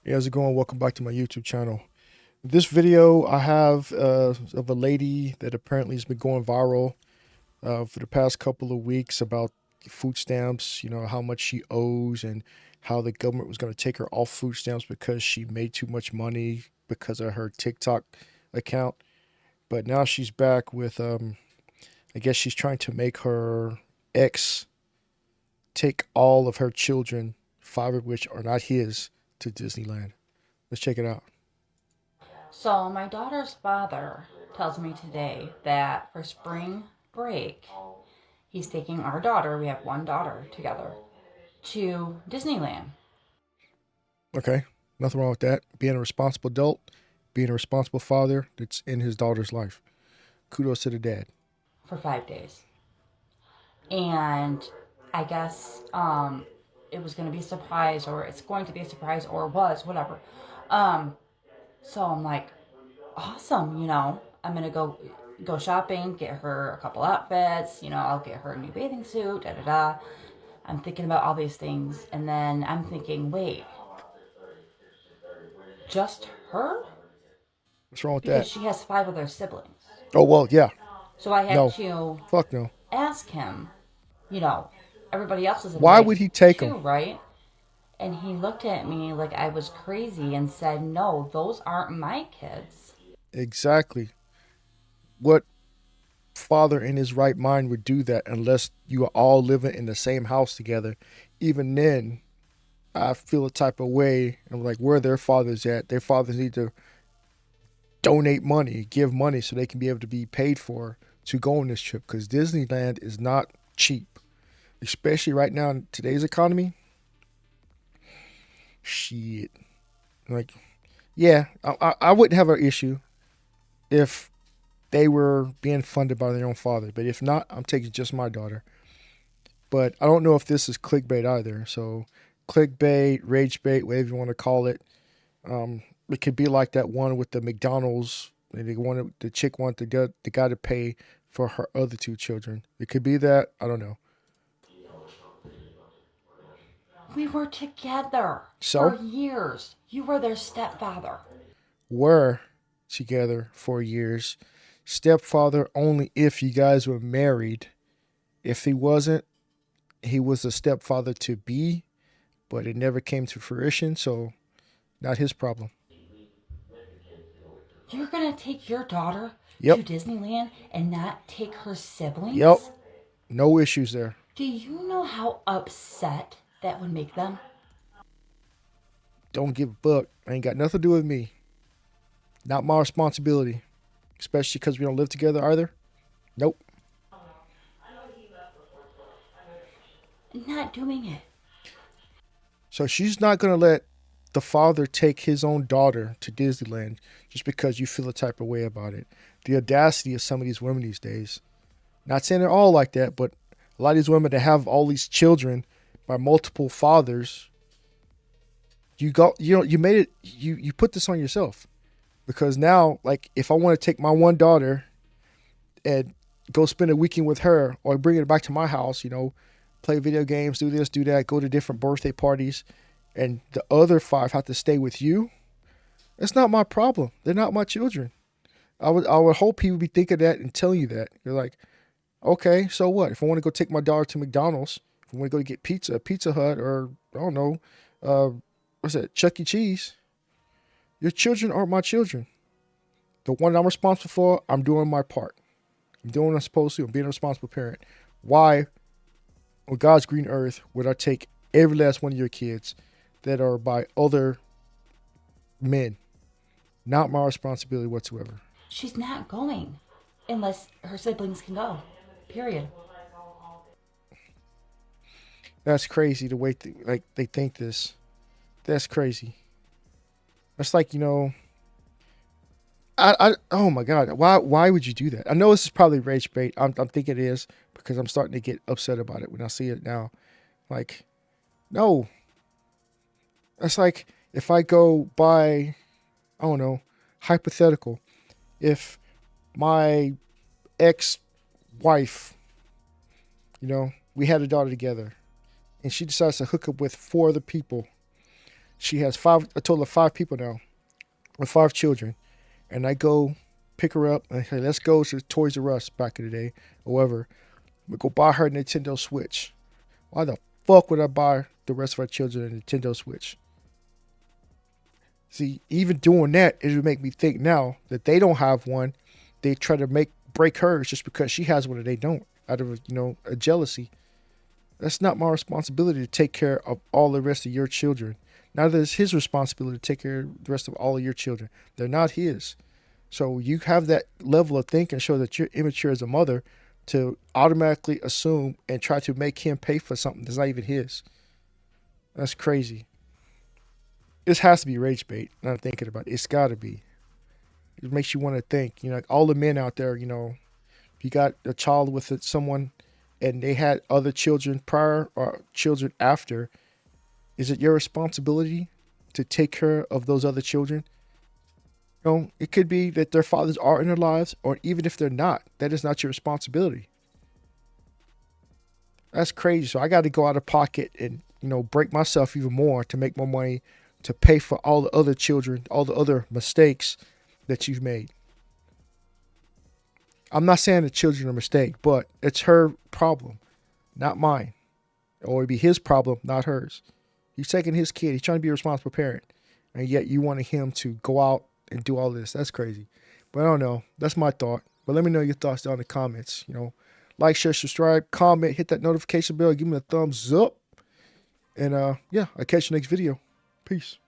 Hey, how's it going? Welcome back to my YouTube channel. This video I have of a lady that apparently has been going viral for the past couple of weeks about food stamps, how much she owes and how the government was going to take her off food stamps because she made too much money because of her TikTok account. But now she's back with, I guess she's trying to make her ex take all of her children, five of which are not his, to Disneyland. Let's check it out. So, my daughter's father tells me today that for spring break, he's taking our daughter, we have one daughter together, to Disneyland Okay, nothing wrong with that. Being a responsible adult, being a responsible father that's in his daughter's life. Kudos to the dad. for 5 days. And I guess it was going to be a surprise, or it's going to be a surprise, or was, whatever. Um, so I'm like, awesome. I'm going to go shopping, get her a couple outfits, I'll get her a new bathing suit, da da da. I'm thinking about all these things, and then I'm thinking, wait, just her? What's wrong with Because that? she has five other siblings. Oh, well, yeah. So I had No. to Fuck no. ask him, you know, everybody else is Why invited would he take them? too, right? And he looked at me like I was crazy and said, no, those aren't my kids. Exactly. What father in his right mind would do that unless you are all living in the same house together? Even then, I feel a type of way. I'm like, where are their fathers at? Their fathers need to donate money, give money so they can be able to be paid for to go on this trip because Disneyland is not cheap, especially right now in today's economy. Shit. Like, yeah, I wouldn't have an issue if they were being funded by their own father. But if not, I'm taking just my daughter. But I don't know if this is clickbait either. So, clickbait, rage bait, whatever you want to call it. It could be like that one with the McDonald's. And the chick wanted the guy to pay for her other two children. It could be that. I don't know. We were together for So, years. You were their stepfather. were together for years. Stepfather only if you guys were married. If he wasn't, he was a stepfather to be, but it never came to fruition, so not his problem. You're going to take your daughter Yep, to Disneyland and not take her yep, siblings? no issues there. Do you know how upset that would make them? Don't give a fuck. Ain't got nothing to do with me. Not my responsibility, especially because we don't live together either. Nope. Not doing it. So she's not gonna let the father take his own daughter to Disneyland just because you feel a type of way about it. The audacity of some of these women these days. Not saying they're all like that, but a lot of these women that have all these children by multiple fathers, you made it. You put this on yourself because now, like, if I want to take my one daughter and go spend a weekend with her, or bring her back to my house, play video games, do this, do that, go to different birthday parties, and the other five have to stay with you. It's not my problem. They're not my children. I would hope he would be thinking that and telling you that. You're like, okay, so what? If I want to go take my daughter to McDonald's, if I want to go get pizza, Pizza Hut, or I don't know, uh, what's that, Chuck E. Cheese, your children aren't my children. The one I'm responsible for, I'm doing my part. I'm doing what I'm supposed to. I'm being a responsible parent. Why, on God's green earth, would I take every last one of your kids that are by other men? Not my responsibility whatsoever. She's not going unless her siblings can go. Period. That's crazy the way like they think this. That's crazy. That's like oh my god, why would you do that? I know this is probably rage bait. I'm thinking it is because I'm starting to get upset about it when I see it now. Like, no, that's like if I go buy, I don't know, hypothetical. If my ex-wife, we had a daughter together, and she decides to hook up with four other people, She has a total of 5 people now with 5 children, and I go pick her up and say, let's go to Toys R Us back in the day, or whatever. We go buy her a Nintendo Switch. Why the fuck would I buy the rest of our children a Nintendo Switch? See, even doing that, it would make me think now that they don't have one. They try to break hers just because she has one and they don't, out of a jealousy. That's not my responsibility to take care of all the rest of your children. Neither is his responsibility to take care of the rest of all of your children. They're not his. So you have that level of thinking, show that you're immature as a mother, to automatically assume and try to make him pay for something that's not even his. That's crazy. This has to be rage bait. Now I'm thinking about it. It's got to be. It makes you want to think. Like all the men out there, if you got a child with someone and they had other children prior or children after, is it your responsibility to take care of those other children? It could be that their fathers are in their lives, or even if they're not, that is not your responsibility. That's crazy. So I got to go out of pocket and, break myself even more to make more money to pay for all the other children, all the other mistakes that you've made. I'm not saying the children are a mistake, but it's her problem, not mine. Or it'd be his problem, not hers. He's taking his kid. He's trying to be a responsible parent. And yet you wanted him to go out and do all this. That's crazy. But I don't know. That's my thought. But let me know your thoughts down in the comments. Like, share, subscribe, comment, hit that notification bell, give me a thumbs up. And yeah, I'll catch you next video. Peace.